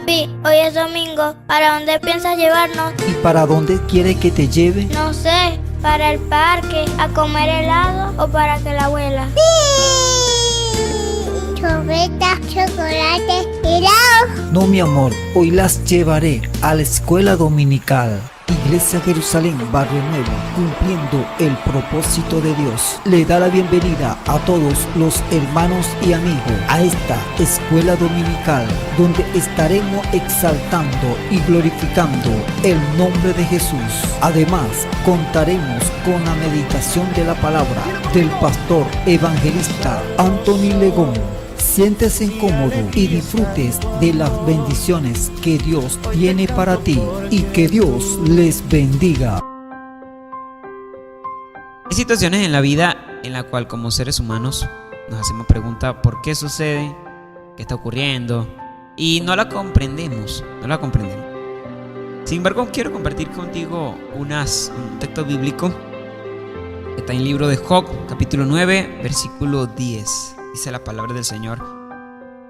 Papi, hoy es domingo. ¿Para dónde piensas llevarnos? ¿Y para dónde quiere que te lleve? No sé, ¿para el parque, a comer helado o para que la abuela? Churritas, chocolate, helado. No, mi amor, hoy las llevaré a la escuela dominical. Iglesia Jerusalén, Barrio Nuevo, cumpliendo el propósito de Dios, le da la bienvenida a todos los hermanos y amigos a esta escuela dominical, donde estaremos exaltando y glorificando el nombre de Jesús. Además, contaremos con la meditación de la palabra del pastor evangelista Anthony Legón. Siéntese cómodo y disfrutes de las bendiciones que Dios tiene para ti y que Dios les bendiga. Hay situaciones en la vida en la cual como seres humanos nos hacemos preguntas ¿por qué sucede? ¿Qué está ocurriendo? Y no la comprendemos. Sin embargo, quiero compartir contigo un texto bíblico que está en el libro de Job, capítulo 9, versículo 10. Dice la palabra del Señor: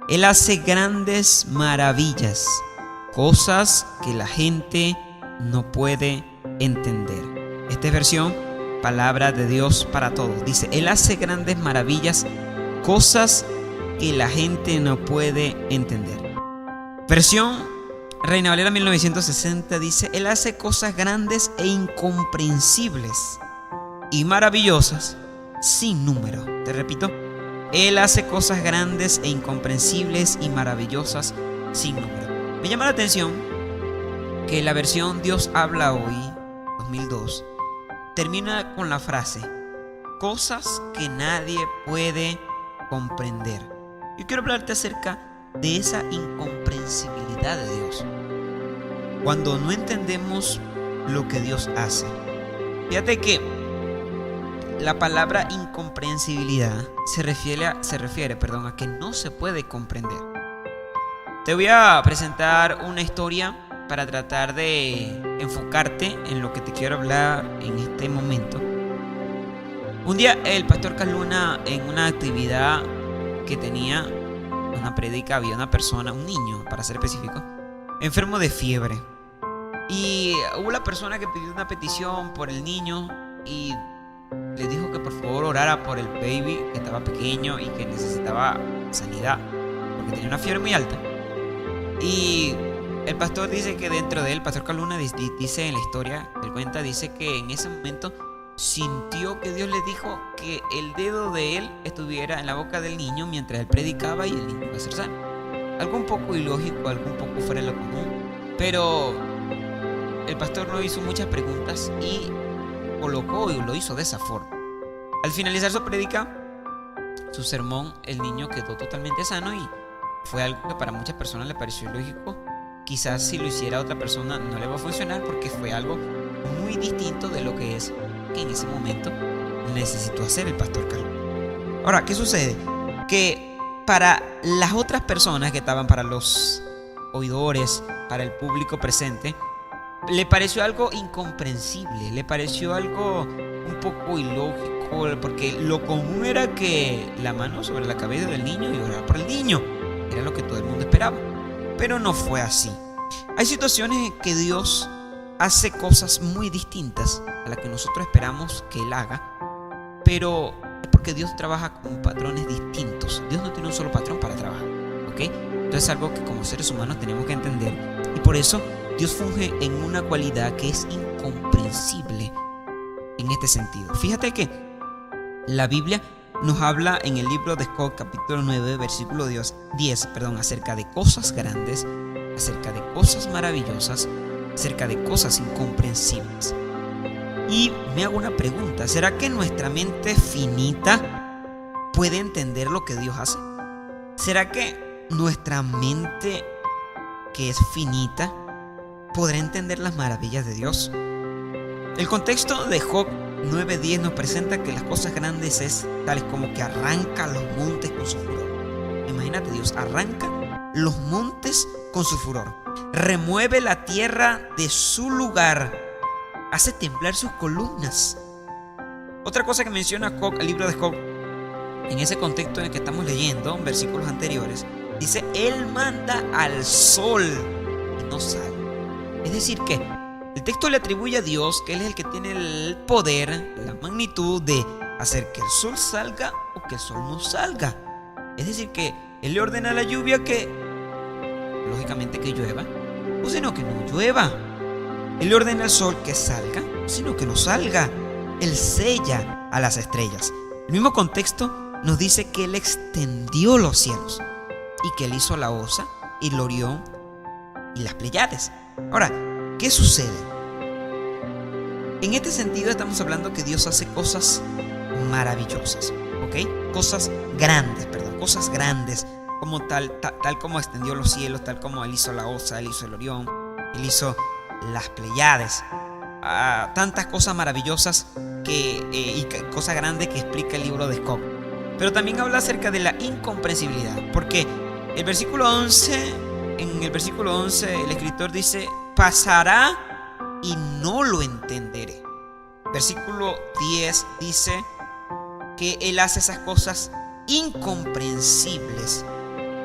Él hace grandes maravillas, cosas que la gente no puede entender. Esta es versión palabra de Dios para todos. Dice: Él hace grandes maravillas, cosas que la gente no puede entender. Versión Reina Valera 1960 dice: Él hace cosas grandes e incomprensibles y maravillosas sin número. Te repito: Él hace cosas grandes e incomprensibles y maravillosas sin número. Me llama la atención que la versión Dios habla hoy, 2002, termina con la frase: cosas que nadie puede comprender. Yo quiero hablarte acerca de esa incomprensibilidad de Dios. Cuando no entendemos lo que Dios hace. Fíjate que la palabra incomprensibilidad se refiere a que no se puede comprender. Te voy a presentar una historia para tratar de enfocarte en lo que te quiero hablar en este momento. Un día el pastor Caluna, en una actividad que tenía, una prédica, había una persona, un niño para ser específico, enfermo de fiebre. Y hubo la persona que pidió una petición por el niño y le dijo que por favor orara por el baby, que estaba pequeño y que necesitaba sanidad porque tenía una fiebre muy alta. Y el pastor dice que dentro de él, el pastor Caluna dice en la historia que él cuenta, dice que en ese momento sintió que Dios le dijo que el dedo de él estuviera en la boca del niño mientras él predicaba y el niño iba a ser sano. Algo un poco ilógico, algo un poco fuera de lo común, pero el pastor no hizo muchas preguntas y lo hizo de esa forma. Al finalizar su prédica, su sermón, el niño quedó totalmente sano y fue algo que para muchas personas le pareció ilógico. Quizás si lo hiciera otra persona no le va a funcionar porque fue algo muy distinto de lo que es que en ese momento necesitó hacer el pastor Carlos. Ahora, ¿qué sucede? Que para las otras personas que estaban, para los oidores, para el público presente, le pareció algo incomprensible, le pareció algo un poco ilógico, porque lo común era que la mano sobre la cabeza del niño y orar por el niño, era lo que todo el mundo esperaba, pero no fue así. Hay situaciones en que Dios hace cosas muy distintas a las que nosotros esperamos que Él haga, pero es porque Dios trabaja con patrones distintos. Dios no tiene un solo patrón para trabajar, ¿ok? Entonces es algo que como seres humanos tenemos que entender, y por eso Dios funge en una cualidad que es incomprensible en este sentido. Fíjate que la Biblia nos habla en el libro de Job, capítulo 9, versículo 10, acerca de cosas grandes, acerca de cosas maravillosas, acerca de cosas incomprensibles. Y me hago una pregunta: ¿será que nuestra mente finita puede entender lo que Dios hace? ¿Será que nuestra mente, que es finita, podrá entender las maravillas de Dios? El contexto de Job 9:10 nos presenta que las cosas grandes es tales como que arranca los montes con su furor. Imagínate, Dios arranca los montes con su furor, remueve la tierra de su lugar, hace temblar sus columnas. Otra cosa que menciona Job, el libro de Job, en ese contexto en el que estamos leyendo, en versículos anteriores, Dice, Él manda al sol y no sale. Es decir que el texto le atribuye a Dios que Él es el que tiene el poder, la magnitud de hacer que el sol salga o que el sol no salga. Es decir que Él le ordena a la lluvia que, lógicamente, que llueva, o sino que no llueva. Él le ordena al sol que salga, o sino que no salga. Él sella a las estrellas. El mismo contexto nos dice que Él extendió los cielos y que Él hizo la Osa y el Orión y las Pléyades. Ahora, ¿qué sucede? En este sentido estamos hablando que Dios hace cosas maravillosas, ¿ok? Cosas grandes, como tal como extendió los cielos, tal como Él hizo la Osa, Él hizo el Orión, Él hizo las Pléyades. Tantas cosas maravillosas y cosas grandes que explica el libro de Job. Pero también habla acerca de la incomprensibilidad, porque en el versículo 11 el escritor dice, pasará y no lo entenderé. Versículo 10 dice que Él hace esas cosas incomprensibles,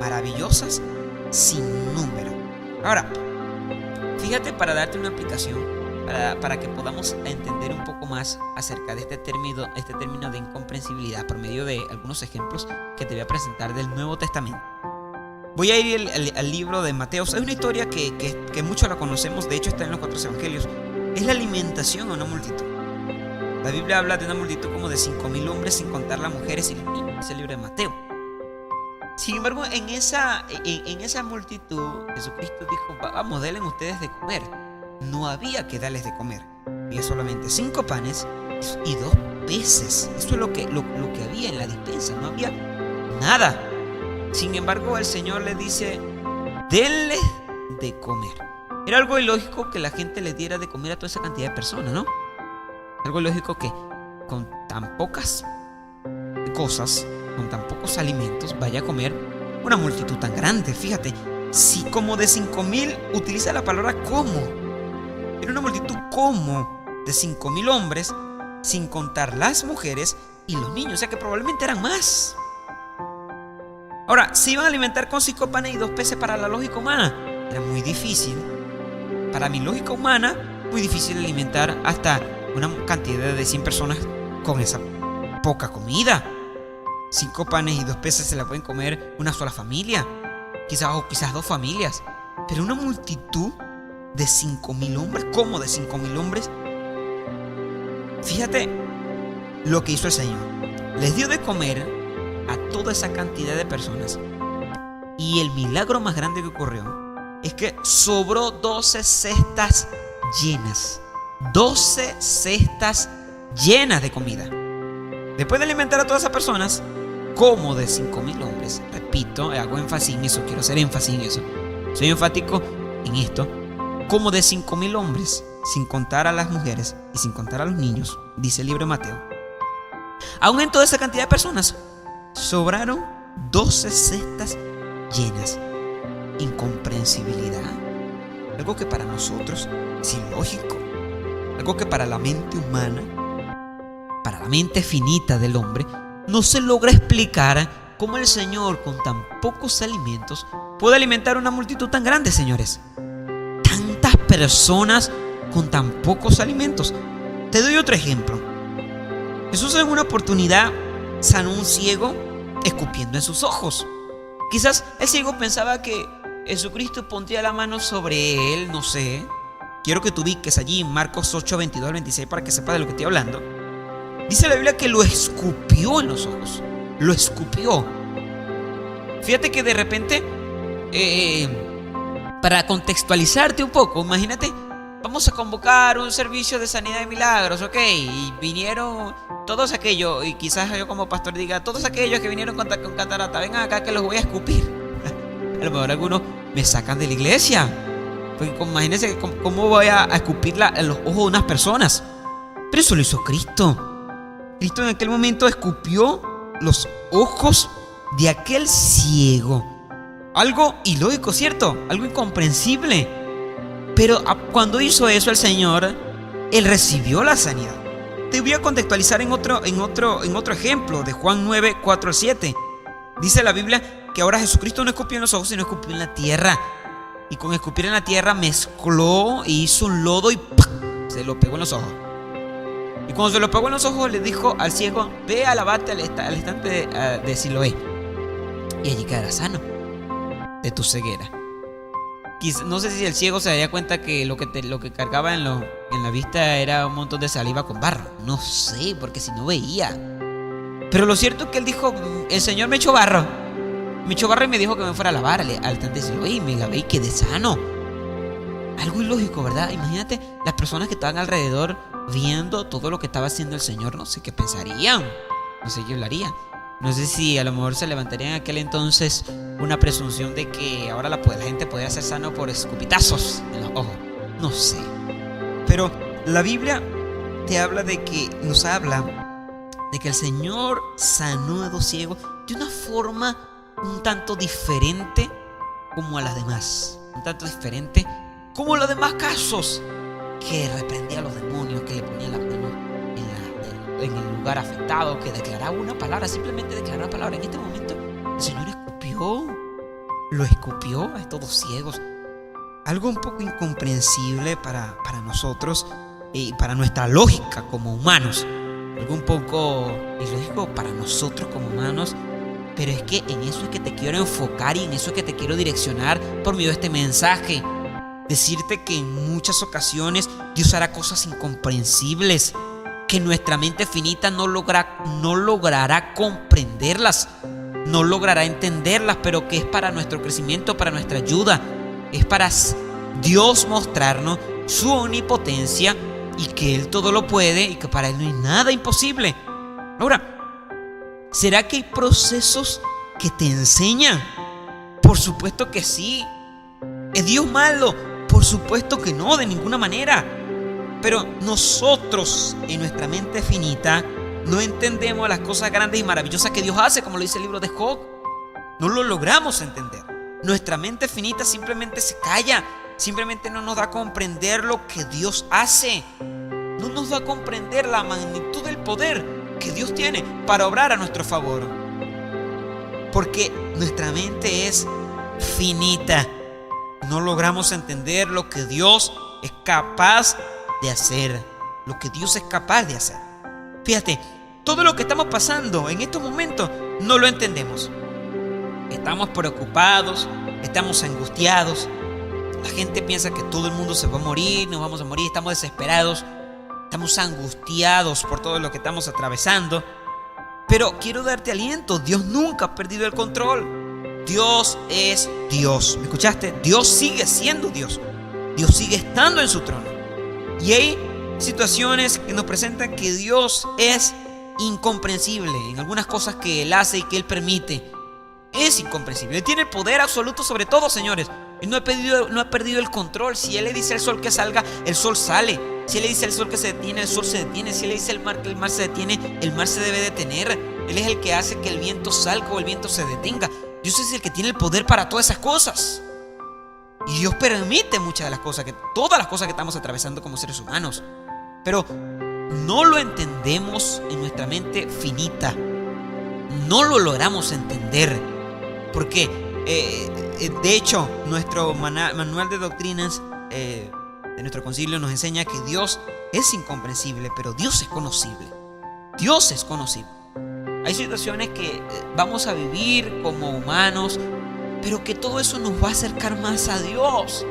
maravillosas, sin número. Ahora, fíjate, para darte una aplicación, para que podamos entender un poco más acerca de este término de incomprensibilidad por medio de algunos ejemplos que te voy a presentar del Nuevo Testamento. Voy a ir al libro de Mateo. Hay una historia que muchos la conocemos, de hecho está en los 4 evangelios. Es la alimentación a una multitud. La Biblia habla de una multitud como de 5,000 hombres, sin contar las mujeres y los niños. Es el libro de Mateo. Sin embargo, en esa multitud, Jesucristo dijo, vamos, denle ustedes de comer. No había que darles de comer. Había solamente 5 panes y 2 peces. Eso es lo que había en la despensa. No había nada. Sin embargo, el Señor le dice, denles de comer. Era algo ilógico que la gente les diera de comer a toda esa cantidad de personas, ¿no? Algo ilógico que con tan pocas cosas, con tan pocos alimentos, vaya a comer una multitud tan grande. Fíjate, si como de 5,000 utiliza la palabra como. Era una multitud como de 5,000 hombres, sin contar las mujeres y los niños, o sea que probablemente eran más. Ahora, se iban a alimentar con 5 panes y 2 peces para la lógica humana. Era muy difícil, para mi lógica humana, muy difícil alimentar hasta una cantidad de 100 personas con esa poca comida. 5 panes y 2 peces se la pueden comer una sola familia, quizás 2 familias, pero una multitud de 5,000 hombres. ¿Cómo de 5,000 hombres? Fíjate lo que hizo el Señor. Les dio de comer a toda esa cantidad de personas. Y el milagro más grande que ocurrió es que sobró 12 cestas llenas. 12 cestas llenas de comida. Después de alimentar a todas esas personas, como de 5,000 hombres. Repito, hago énfasis en eso, quiero hacer énfasis en eso. Soy enfático en esto. Como de 5,000 hombres, sin contar a las mujeres y sin contar a los niños, dice el libro de Mateo. Aún en toda esa cantidad de personas, sobraron 12 cestas llenas. Incomprensibilidad. Algo que para nosotros es ilógico. Algo que para la mente humana, para la mente finita del hombre, no se logra explicar cómo el Señor, con tan pocos alimentos, puede alimentar una multitud tan grande, señores. Tantas personas con tan pocos alimentos. Te doy otro ejemplo. Jesús en una oportunidad sanó a un ciego escupiendo en sus ojos. Quizás el ciego pensaba que Jesucristo pondría la mano sobre él, no sé. Quiero que tú ubiques allí en Marcos 8, 22 al 26 para que sepas de lo que estoy hablando. Dice la Biblia que lo escupió en los ojos. Lo escupió. Fíjate que de repente, para contextualizarte un poco, imagínate, vamos a convocar un servicio de sanidad de milagros, ¿ok? Y vinieron todos aquellos, y quizás yo como pastor diga, todos aquellos que vinieron con catarata, vengan acá que los voy a escupir. A lo mejor algunos me sacan de la iglesia. Porque imagínense cómo voy a escupir los ojos de unas personas. Pero eso lo hizo Cristo. Cristo en aquel momento escupió los ojos de aquel ciego. Algo ilógico, ¿cierto? Algo incomprensible. Pero cuando hizo eso el Señor, Él recibió la sanidad. Te voy a contextualizar en otro ejemplo de Juan 9, 4 al 7. Dice la Biblia que ahora Jesucristo no escupió en los ojos, sino escupió en la tierra. Y con escupir en la tierra mezcló e hizo un lodo y ¡pam!, se lo pegó en los ojos. Y cuando se lo pegó en los ojos, le dijo al ciego: ve a lavarte al estante de Siloé, y allí quedarás sano de tu ceguera. No sé si el ciego se daría cuenta que lo que cargaba en la vista era un montón de saliva con barro. No sé, porque si no veía. Pero lo cierto es que él dijo: el Señor me echó barro. Me echó barro y me dijo que me fuera a lavar al estante de Siloé, y me lavé y quedé sano. Algo ilógico, ¿verdad? Imagínate las personas que estaban alrededor viendo todo lo que estaba haciendo el Señor. No sé qué pensarían, no sé qué hablarían. No sé si a lo mejor se levantaría en aquel entonces una presunción de que ahora la gente podría ser sano por escupitazos en los ojos. No sé. Pero la Biblia nos habla de que el Señor sanó a 2 ciegos de una forma un tanto diferente como a las demás. Un tanto diferente como los demás casos, que reprendía a los demonios, que le ponía las manos en el lugar afectado, que declaraba una palabra, simplemente declaraba una palabra. En este momento el Señor lo escupió a estos 2 ciegos. Algo un poco incomprensible para nosotros y para nuestra lógica como humanos. Algo un poco ilógico para nosotros como humanos. Pero es que en eso es que te quiero enfocar y en eso es que te quiero direccionar por medio de este mensaje. Decirte que en muchas ocasiones Dios hará cosas incomprensibles, que nuestra mente finita no logrará comprenderlas, no logrará entenderlas, pero que es para nuestro crecimiento, para nuestra ayuda. Es para Dios mostrarnos su omnipotencia y que Él todo lo puede y que para Él no hay nada imposible. Ahora, ¿será que hay procesos que te enseñan? Por supuesto que sí. ¿Es Dios malo? Por supuesto que no, de ninguna manera. Pero nosotros, en nuestra mente finita, no entendemos las cosas grandes y maravillosas que Dios hace, como lo dice el libro de Job. No lo logramos entender. Nuestra mente finita simplemente se calla, simplemente no nos da a comprender lo que Dios hace. No nos da a comprender la magnitud del poder que Dios tiene para obrar a nuestro favor. Porque nuestra mente es finita. No logramos entender lo que Dios es capaz de hacer. Lo que Dios es capaz de hacer. Fíjate, todo lo que estamos pasando en estos momentos no lo entendemos. Estamos preocupados, estamos angustiados. La gente piensa que todo el mundo se va a morir, nos vamos a morir, estamos desesperados. Estamos angustiados por todo lo que estamos atravesando. Pero quiero darte aliento. Dios nunca ha perdido el control. Dios es Dios. ¿Me escuchaste? Dios sigue siendo Dios. Dios sigue estando en su trono. Y hay situaciones que nos presentan que Dios es incomprensible en algunas cosas que Él hace y que Él permite. Es incomprensible. Él tiene el poder absoluto sobre todo, señores. Él no ha perdido el control. Si Él le dice al sol que salga, el sol sale. Si Él le dice al sol que se detiene, el sol se detiene. Si Él le dice al mar que el mar se detiene, el mar se debe detener. Él es el que hace que el viento salga o el viento se detenga. Dios es el que tiene el poder para todas esas cosas. Y Dios permite muchas de las cosas, todas las cosas que estamos atravesando como seres humanos. Pero no lo entendemos en nuestra mente finita. No lo logramos entender. Porque, de hecho, nuestro manual de doctrinas de nuestro concilio nos enseña que Dios es incomprensible, pero Dios es conocible. Dios es conocible. Hay situaciones que vamos a vivir como humanos, pero que todo eso nos va a acercar más a Dios.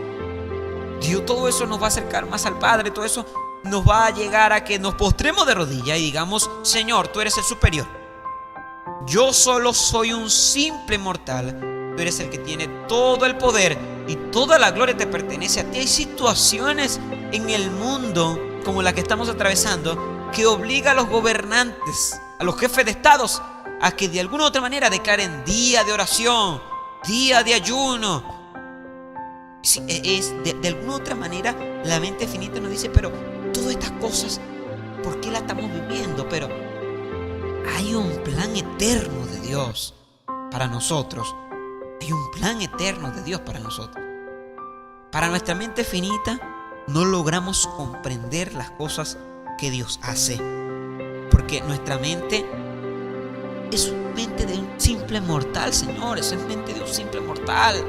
Todo eso nos va a acercar más al Padre. Todo eso nos va a llegar a que nos postremos de rodillas y digamos: Señor, tú eres el superior. Yo solo soy un simple mortal. Tú eres el que tiene todo el poder y toda la gloria te pertenece a ti. Hay situaciones en el mundo como la que estamos atravesando que obliga a los gobernantes, a los jefes de estados, a que de alguna u otra manera declaren día de oración, día de ayuno. De alguna u otra manera la mente finita nos dice: pero todas estas cosas, ¿por qué las estamos viviendo? Pero hay un plan eterno de Dios para nosotros. Hay un plan eterno de Dios para nosotros. Para nuestra mente finita no logramos comprender las cosas que Dios hace, porque nuestra mente es mente de un simple mortal, Señor. Eso es mente de un simple mortal.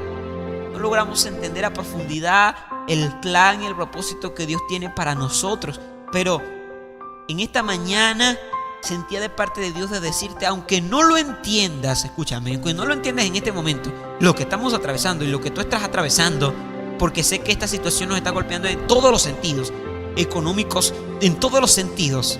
No logramos entender a profundidad el plan y el propósito que Dios tiene para nosotros. Pero en esta mañana sentía de parte de Dios de decirte, aunque no lo entiendas, escúchame, aunque no lo entiendas en este momento, lo que estamos atravesando y lo que tú estás atravesando, porque sé que esta situación nos está golpeando en todos los sentidos, económicos, en todos los sentidos.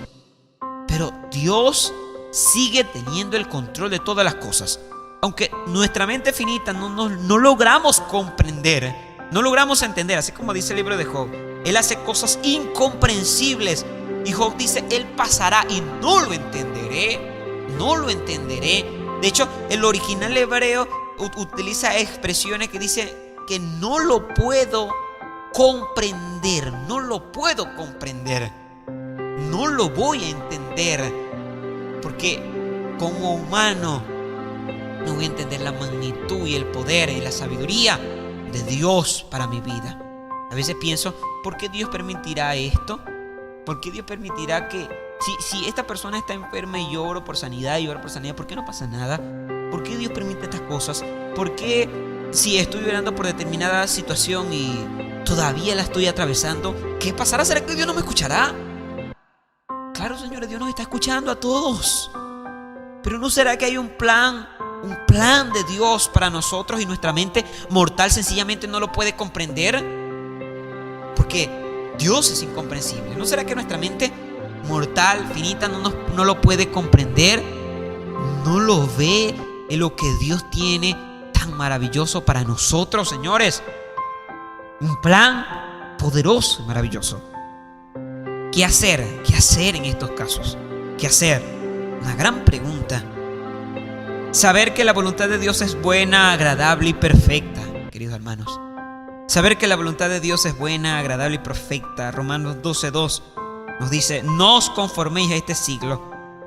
Pero Dios sigue teniendo el control de todas las cosas. Aunque nuestra mente finita no logramos comprender, no logramos entender, así como dice el libro de Job, Él hace cosas incomprensibles. Y Job dice, Él pasará y no lo entenderé, no lo entenderé. De hecho, el original hebreo utiliza expresiones que dice que no lo puedo comprender, no lo puedo comprender, no lo voy a entender, porque como humano no voy a entender la magnitud y el poder y la sabiduría de Dios para mi vida. A veces pienso, ¿por qué Dios permitirá esto? ¿Por qué Dios permitirá que si esta persona está enferma y yo oro por sanidad y oro por sanidad, ¿por qué no pasa nada? ¿Por qué Dios permite estas cosas? ¿Por qué si estoy orando por determinada situación y todavía la estoy atravesando, qué pasará? ¿Será que Dios no me escuchará? Claro, señores, Dios nos está escuchando a todos. Pero ¿no será que hay un plan de Dios para nosotros y nuestra mente mortal sencillamente no lo puede comprender? Porque Dios es incomprensible. ¿No será que nuestra mente mortal, finita, no lo puede comprender? No lo ve en lo que Dios tiene tan maravilloso para nosotros, señores. Un plan poderoso, maravilloso. ¿Qué hacer? ¿Qué hacer en estos casos? ¿Qué hacer? Una gran pregunta. Saber que la voluntad de Dios es buena, agradable y perfecta, queridos hermanos. Saber que la voluntad de Dios es buena, agradable y perfecta. Romanos 12:2 nos dice, no os conforméis a este siglo,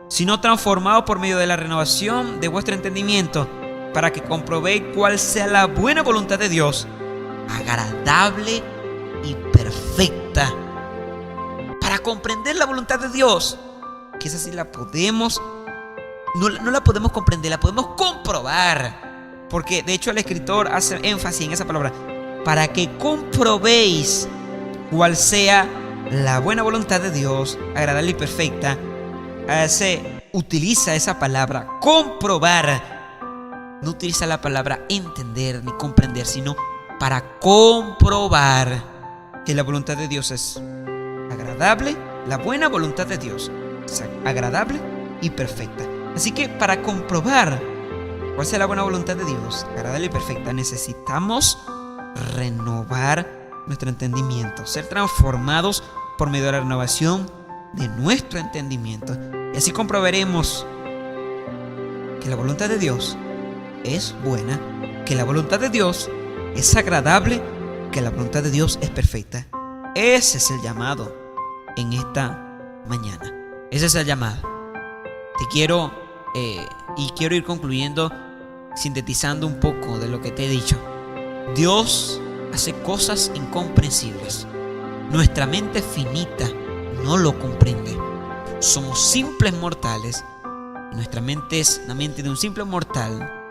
sino transformaos por medio de la renovación de vuestro entendimiento, para que comprobéis cuál sea la buena voluntad de Dios, agradable y perfecta. Para comprender la voluntad de Dios, que esa sí la podemos, no la podemos comprender, la podemos comprobar. Porque de hecho el escritor hace énfasis en esa palabra, para que comprobéis cuál sea la buena voluntad de Dios, agradable y perfecta. Se utiliza esa palabra comprobar. No utiliza la palabra entender ni comprender, sino para comprobar que la voluntad de Dios es agradable, la buena voluntad de Dios es agradable y perfecta. Así que para comprobar cuál sea la buena voluntad de Dios, agradable y perfecta, necesitamos renovar nuestro entendimiento, ser transformados por medio de la renovación de nuestro entendimiento. Y así comprobaremos que la voluntad de Dios es buena, que la voluntad de Dios es agradable, que la voluntad de Dios es perfecta. Ese es el llamado en esta mañana. Ese es el llamado. Te quiero ir concluyendo, sintetizando un poco de lo que te he dicho. Dios hace cosas incomprensibles. Nuestra mente finita no lo comprende. Somos simples mortales. Nuestra mente es la mente de un simple mortal.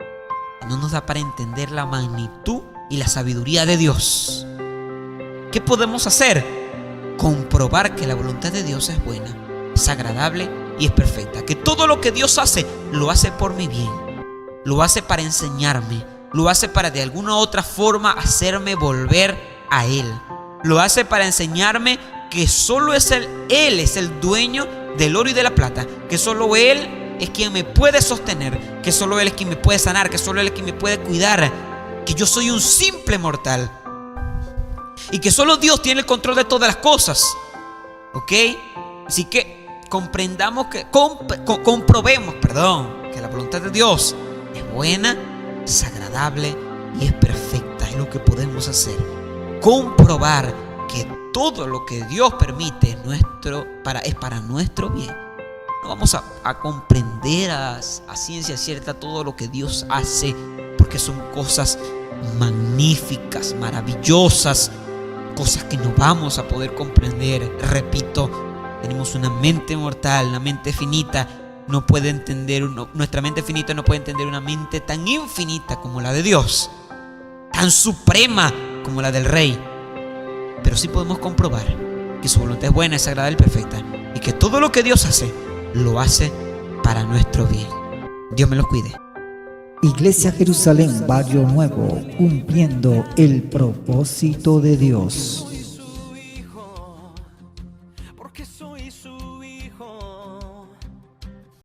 No nos da para entender la magnitud y la sabiduría de Dios. ¿Qué podemos hacer? Comprobar que la voluntad de Dios es buena, es agradable y es perfecta. Que todo lo que Dios hace, lo hace por mi bien. Lo hace para enseñarme. Lo hace para de alguna u otra forma hacerme volver a Él. Lo hace para enseñarme que solo Él es el dueño del oro y de la plata. Que solo Él es quien me puede sostener. Que solo Él es quien me puede sanar. Que solo Él es quien me puede cuidar. Que yo soy un simple mortal. Y que solo Dios tiene el control de todas las cosas. ¿Ok? Así que comprendamos comprobemos que la voluntad de Dios es buena, es agradable y es perfecta. Es lo que podemos hacer. Comprobar que todo lo que Dios permite es para nuestro bien. No vamos a comprender a ciencia cierta todo lo que Dios hace, porque son cosas magníficas, maravillosas, cosas que no vamos a poder comprender. Repito, tenemos una mente mortal, una mente finita. no puede entender, nuestra mente finita no puede entender una mente tan infinita como la de Dios, tan suprema como la del Rey. Pero sí podemos comprobar que su voluntad es buena, es sagrada y perfecta, y que todo lo que Dios hace, lo hace para nuestro bien. Dios me los cuide. Iglesia Jerusalén, Barrio Nuevo, cumpliendo el propósito de Dios.